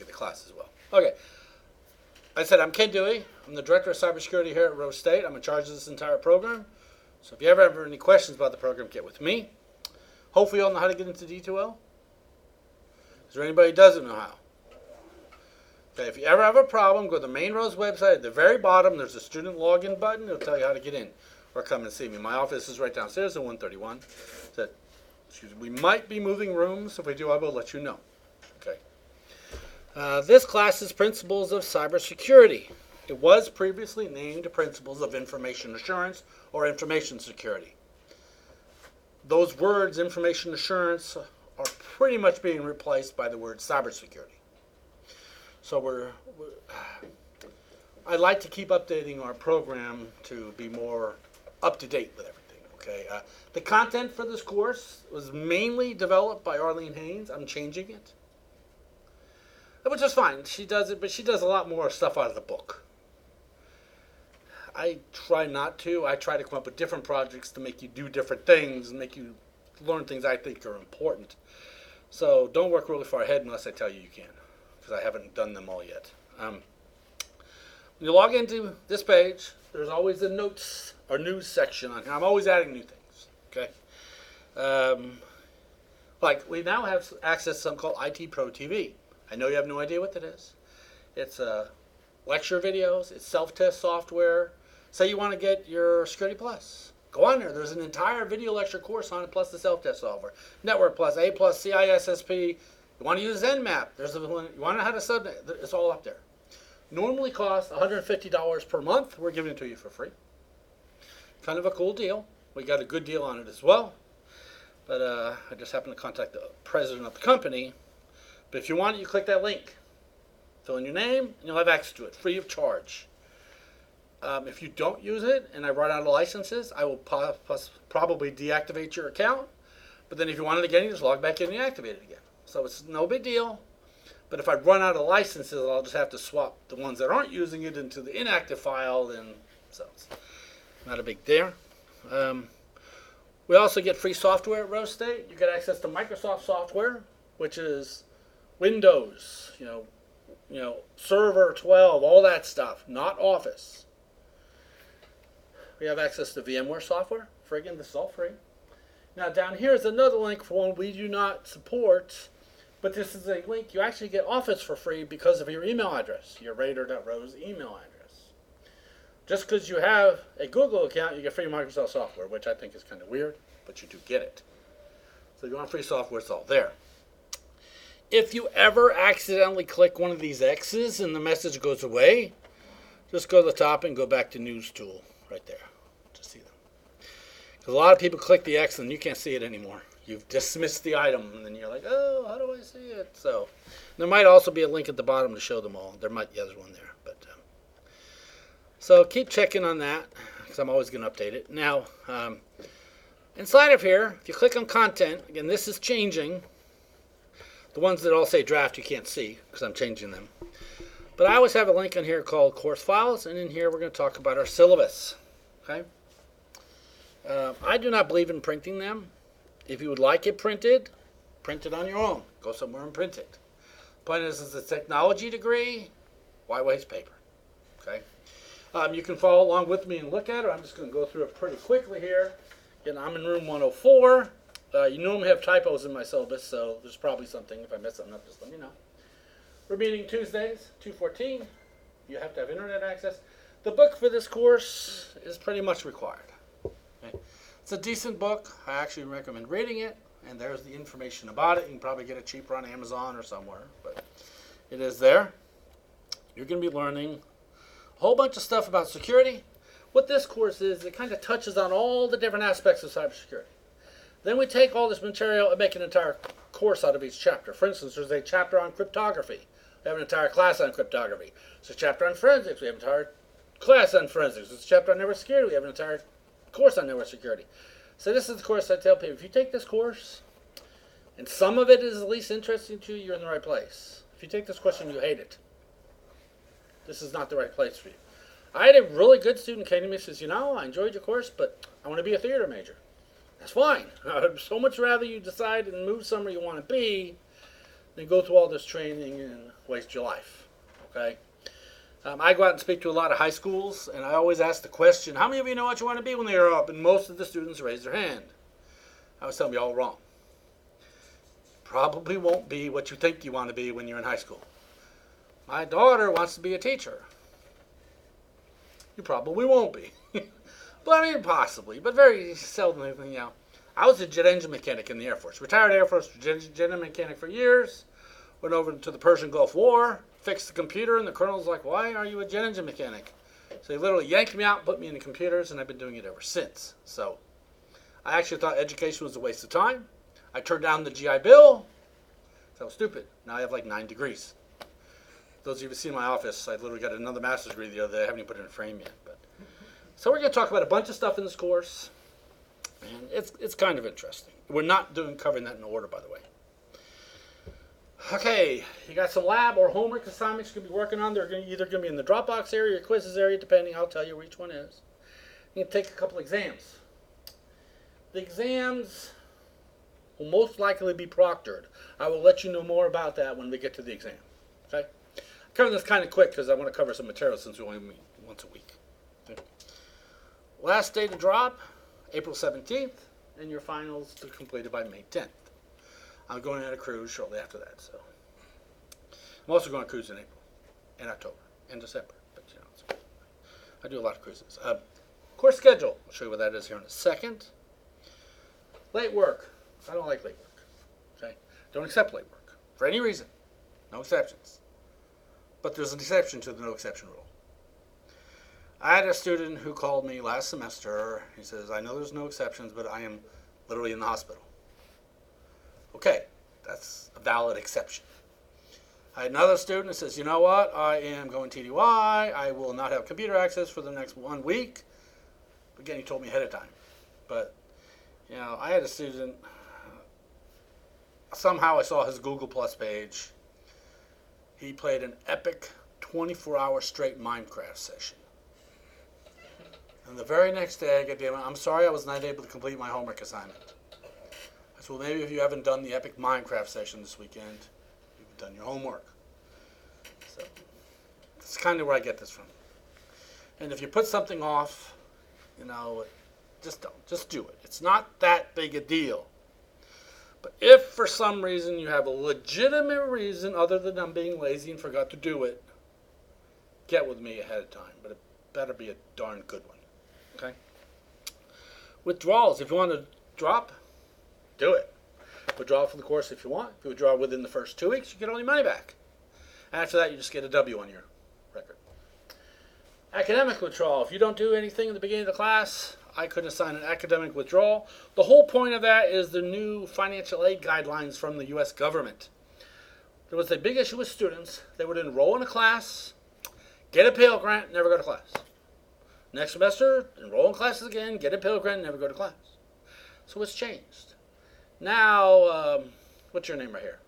taking the class as well. Okay. I said I'm Ken Dewey. I'm the Director of Cybersecurity here at Rose State. I'm in charge of this entire program. So if you ever have any questions about the program, get with me. Hopefully you all know how to get into D2L. Is there anybody who doesn't know how? Okay, if you ever have a problem, go to the main Rose website. At the very bottom, there's a student login button. It'll tell you how to get in. Or come and see me. My office is right downstairs at 131. So, we might be moving rooms. If we do, I will let you know. Okay. This class is Principles of Cybersecurity. It was previously named Principles of Information Assurance or Information Security. Those words, information assurance, are pretty much being replaced by the word cybersecurity. So I'd like to keep updating our program to be more up to date with everything. Okay. The content for this course was mainly developed by Arlene Haynes. I'm changing it, which is fine. She does it, but she does a lot more stuff out of the book. I try not to. I try to come up with different projects to make you do different things and make you learn things I think are important. So don't work really far ahead unless I tell you you can, because I haven't done them all yet. When you log into this page, there's always a notes or news section on here. I'm always adding new things. Okay. Like we now have access to something called IT Pro TV. I know you have no idea what that is. It's lecture videos. It's self-test software. Say you want to get your Security Plus. Go on there. There's an entire video lecture course on it, plus the self-test software. Network Plus, A Plus, CISSP. You want to use Nmap. There's one. You want to know how to subnet. It's all up there. Normally costs $150 per month. We're giving it to you for free. Kind of a cool deal. We got a good deal on it as well. But I just happened to contact the president of the company. But if you want it, you click that link. Fill in your name, and you'll have access to it, free of charge. If you don't use it, and I run out of licenses, I will probably deactivate your account. But then if you want it again, you just log back in and activate it again. So it's no big deal. But if I run out of licenses, I'll just have to swap the ones that aren't using it into the inactive file, and so it's not a big deal. We also get free software at Rose State. You get access to Microsoft software, which is Windows, Server 12, all that stuff, not Office. We have access to VMware software. For again, this is all free. Now down here is another link for one we do not support, but this is a link you actually get Office for free because of your email address, your Raider.Rose email address. Just because you have a Google account, you get free Microsoft software, which I think is kind of weird, but you do get it. So if you want free software, it's all there. If you ever accidentally click one of these X's and the message goes away, just go to the top and go back to News Tool right there to see them. Because a lot of people click the X and you can't see it anymore. You've dismissed the item and then you're like, oh, how do I see it? So there might also be a link at the bottom to show them all. There might be other one there. So keep checking on that because I'm always going to update it. Now, inside of here, if you click on Content, again, this is changing. The ones that all say draft you can't see because I'm changing them. But I always have a link on here called Course Files, and in here we're going to talk about our syllabus. Okay? I do not believe in printing them. If you would like it printed, print it on your own. Go somewhere and print it. The point is, it's a technology degree. Why waste paper? Okay? You can follow along with me and look at it. I'm just going to go through it pretty quickly here. Again, I'm in room 104. You normally have typos in my syllabus, so there's probably something. If I mess something up, just let me know. We're meeting Tuesdays, 2:14. You have to have internet access. The book for this course is pretty much required. Okay? It's a decent book. I actually recommend reading it, and there's the information about it. You can probably get it cheaper on Amazon or somewhere, but it is there. You're going to be learning a whole bunch of stuff about security. What this course is, it kind of touches on all the different aspects of cybersecurity. Then we take all this material and make an entire course out of each chapter. For instance, there's a chapter on cryptography. We have an entire class on cryptography. There's a chapter on forensics. We have an entire class on forensics. There's a chapter on network security. We have an entire course on network security. So this is the course I tell people. If you take this course, and some of it is at least interesting to you, you're in the right place. If you take this course and you hate it, this is not the right place for you. I had a really good student came to me and says, I enjoyed your course, but I want to be a theater major. That's fine. I'd so much rather you decide and move somewhere you want to be then go through all this training and waste your life. Okay? I go out and speak to a lot of high schools, and I always ask the question, how many of you know what you want to be when they grow up? And most of the students raise their hand. I was telling you all wrong. Probably won't be what you think you want to be when you're in high school. My daughter wants to be a teacher. You probably won't be. But I mean, possibly, but very seldom, you know. I was a jet engine mechanic in the Air Force. Retired Air Force jet engine mechanic for years. Went over to the Persian Gulf War, fixed the computer, and the colonel's like, why are you a jet engine mechanic? So he literally yanked me out and put me in the computers, and I've been doing it ever since. So I actually thought education was a waste of time. I turned down the GI Bill. That was stupid. Now I have like 9 degrees. Those of you who see my office, I literally got another master's degree the other day. I haven't even put it in a frame yet. So we're going to talk about a bunch of stuff in this course, and it's kind of interesting. We're not covering that in order, by the way. Okay, you got some lab or homework assignments you're going to be working on. They're either going to be in the Dropbox area or quizzes area, depending. I'll tell you where each one is. You can take a couple exams. The exams will most likely be proctored. I will let you know more about that when we get to the exam. Okay? I'm covering this kind of quick because I want to cover some material since we only meet once a week. Okay. Last day to drop, April 17th, and your finals to be completed by May 10th. I'm going on a cruise shortly after that, so. I'm also going on a cruise in April, and October, and December, but you know, I do a lot of cruises. Course schedule, I'll show you what that is here in a second. Late work, I don't like late work, okay? Don't accept late work, for any reason, no exceptions. But there's an exception to the no exception rule. I had a student who called me last semester. He says, I know there's no exceptions, but I am literally in the hospital. Okay, that's a valid exception. I had another student who says, you know what, I am going TDY. I will not have computer access for the next 1 week. Again, he told me ahead of time. But, you know, I had a student, somehow I saw his Google Plus page. He played an epic 24-hour straight Minecraft session. And the very next day, I get the email, I'm sorry I was not able to complete my homework assignment. I said, well, maybe if you haven't done the epic Minecraft session this weekend, you've done your homework. So that's kind of where I get this from. And if you put something off, you know, just don't. Just do it. It's not that big a deal. But if for some reason you have a legitimate reason other than I'm being lazy and forgot to do it, get with me ahead of time. But it better be a darn good one. Okay? Withdrawals. If you want to drop, do it. Withdraw from the course if you want. If you withdraw within the first 2 weeks, you get all your money back. After that, you just get a W on your record. Academic withdrawal. If you don't do anything in the beginning of the class, I could assign an academic withdrawal. The whole point of that is the new financial aid guidelines from the U.S. government. There was a big issue with students. They would enroll in a class, get a Pell Grant, never go to class. Next semester, enroll in classes again, get a Pell Grant, never go to class. So it's changed. Now, what's your name right here?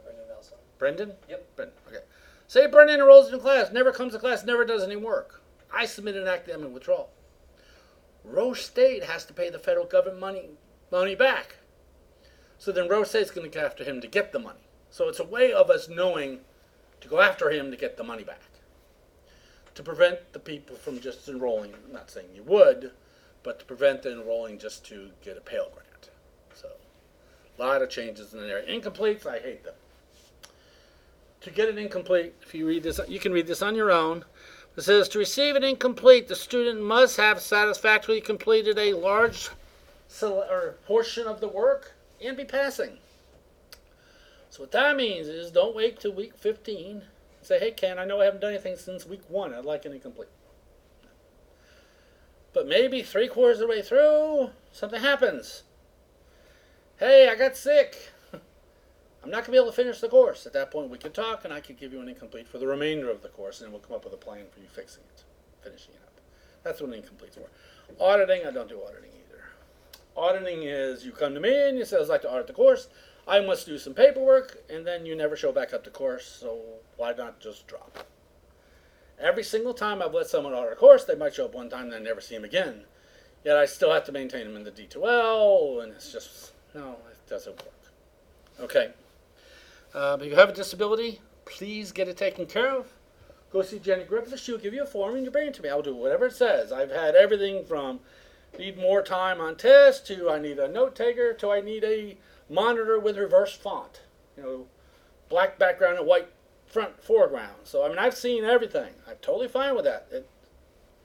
Brendan Nelson. Brendan? Yep. Brendan, okay. Say Brendan enrolls in class, never comes to class, never does any work. I submit an academic withdrawal. Rose State has to pay the federal government money back. So then Rose State's going to go after him to get the money. So it's a way of us knowing to go after him to get the money back. To prevent the people from just enrolling, I'm not saying you would, but to prevent the enrolling just to get a Pell Grant. So a lot of changes in there. Incompletes, I hate them. To get an incomplete, if you read this, you can read this on your own. It says, to receive an incomplete, the student must have satisfactorily completed a large portion of the work and be passing. So what that means is don't wait till week 15 and say, hey, Ken, I know I haven't done anything since week 1. I'd like an incomplete. But maybe 3/4 of the way through, something happens. Hey, I got sick. I'm not going to be able to finish the course. At that point, we can talk, and I can give you an incomplete for the remainder of the course, and we'll come up with a plan for you fixing it, finishing it up. That's what an incomplete's for. Auditing, I don't do auditing either. Auditing is you come to me and you say, I'd like to audit the course. I must do some paperwork, and then you never show back up to course, so why not just drop? Every single time I've let someone audit a course, they might show up one time and I never see them again. Yet I still have to maintain them in the D2L, and it's just, no, it doesn't work. Okay. If you have a disability, please get it taken care of. Go see Jenny Griffith. She'll give you a form and you bring it to me. I'll do whatever it says. I've had everything from need more time on test to I need a note taker to I need a monitor with reverse font. Black background and white front foreground. So, I've seen everything. I'm totally fine with that.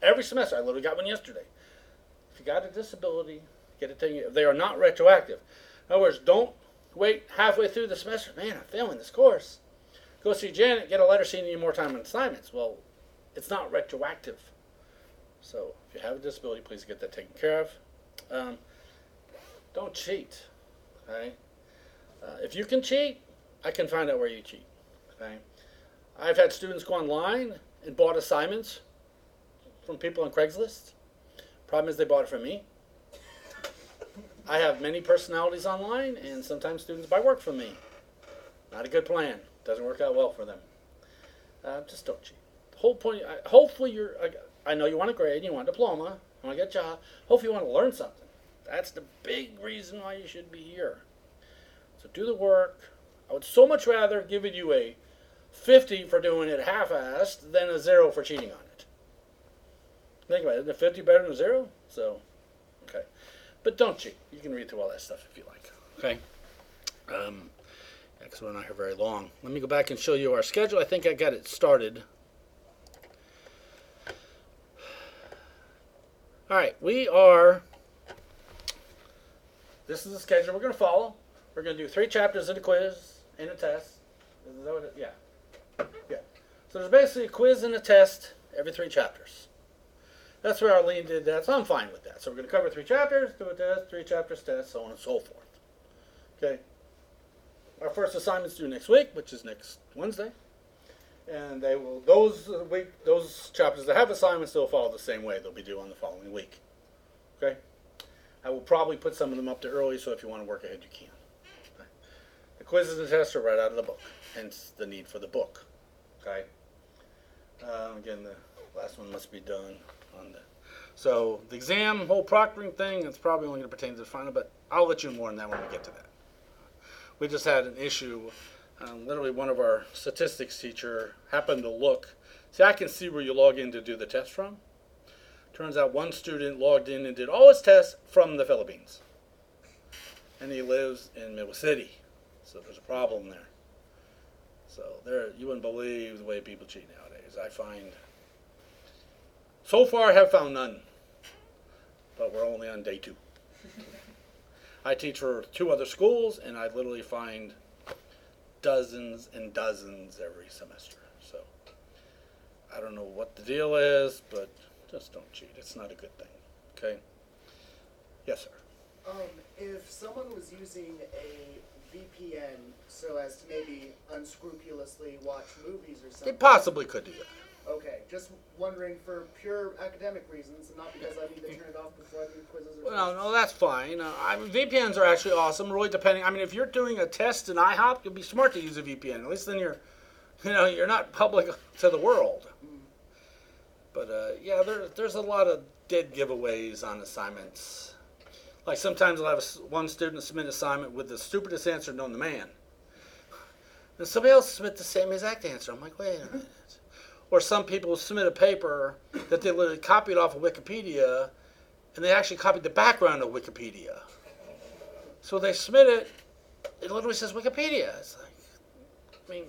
Every semester. I literally got one yesterday. If you got a disability, get it taken. They are not retroactive. In other words, don't wait halfway through the semester. Man, I'm failing this course. Go see Janet, get a letter saying you need more time on assignments. Well, it's not retroactive. So if you have a disability, please get that taken care of. Don't cheat. Okay. If you can cheat, I can find out where you cheat. Okay. I've had students go online and bought assignments from people on Craigslist. Problem is they bought it from me. I have many personalities online, and sometimes students buy work from me. Not a good plan. Doesn't work out well for them. Just don't cheat. The whole point, hopefully I know you want a grade, you want a diploma, you want to get a job. Hopefully you want to learn something. That's the big reason why you should be here. So do the work. I would so much rather give you a 50 for doing it half-assed than a 0 for cheating on it. Think about it. Isn't a 50 better than a 0? So, okay. But don't cheat. You can read through all that stuff if you like. Okay? Because we're not here very long. Let me go back and show you our schedule. I think I got it started. All right. This is the schedule we're going to follow. We're going to do 3 chapters in a quiz and a test. Is that what it is? Yeah. Yeah. So there's basically a quiz and a test every 3 chapters. That's where Arlene did that, so I'm fine with that. So we're going to cover 3 chapters, do a test, 3 chapters, test, so on and so forth. Okay. Our first assignment's due next week, which is next Wednesday. And those chapters that have assignments, they'll follow the same way. They'll be due on the following week. Okay? I will probably put some of them up there early, so if you want to work ahead, you can. Okay? The quizzes and tests are right out of the book, hence the need for the book. Okay? Again, the last one must be done on the... So, the exam, whole proctoring thing, it's probably only going to pertain to the final, but I'll let you know more on that when we get to that. We just had an issue. Literally, one of our statistics teacher happened to look. See, I can see where you log in to do the test from. Turns out one student logged in and did all his tests from the Philippines. And he lives in Middle City. So there's a problem there. So you wouldn't believe the way people cheat nowadays. I find, so far I have found none. But we're only on day 2. I teach for 2 other schools, and I literally find dozens and dozens every semester. So I don't know what the deal is, but just don't cheat. It's not a good thing. Okay? Yes, sir. If someone was using a VPN so as to maybe unscrupulously watch movies or something, They possibly could do that. Okay, just wondering for pure academic reasons, and not because I need to turn it off before I do quizzes or Well, no, that's fine. VPNs are actually awesome, really depending. If you're doing a test in IHOP, it'd be smart to use a VPN. At least then you're not public to the world. But, yeah, there's a lot of dead giveaways on assignments. Like sometimes I'll have one student submit an assignment with the stupidest answer known to man. And somebody else submit the same exact answer. I'm like, wait a minute. Or some people submit a paper that they literally copied off of Wikipedia, and they actually copied the background of Wikipedia. So they submit it, it literally says Wikipedia. It's like,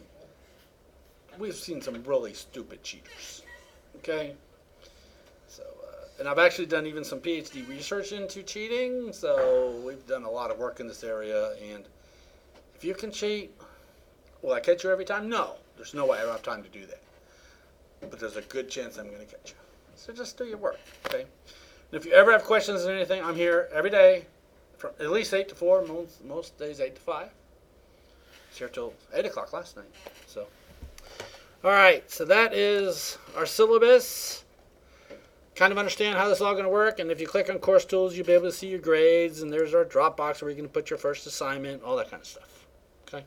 we've seen some really stupid cheaters. Okay? So, and I've actually done even some PhD research into cheating, so we've done a lot of work in this area, and if you can cheat, will I catch you every time? No. There's no way I don't have time to do that. But there's a good chance I'm going to catch you. So just do your work, okay? And if you ever have questions or anything, I'm here every day from at least 8 to 4, most days 8 to 5. I was here till 8 o'clock last night. So, all right, so that is our syllabus. Kind of understand how this is all going to work, and if you click on Course Tools, you'll be able to see your grades, and there's our Dropbox where you can put your first assignment, all that kind of stuff, okay?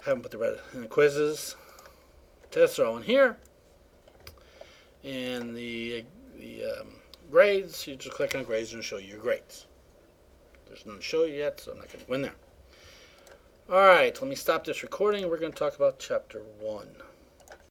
Haven't put the quizzes. Tests are all in here, and the grades, you just click on grades and it'll show you your grades. There's none to show you yet, so I'm not going to go in there. All right, let me stop this recording. We're going to talk about chapter 1.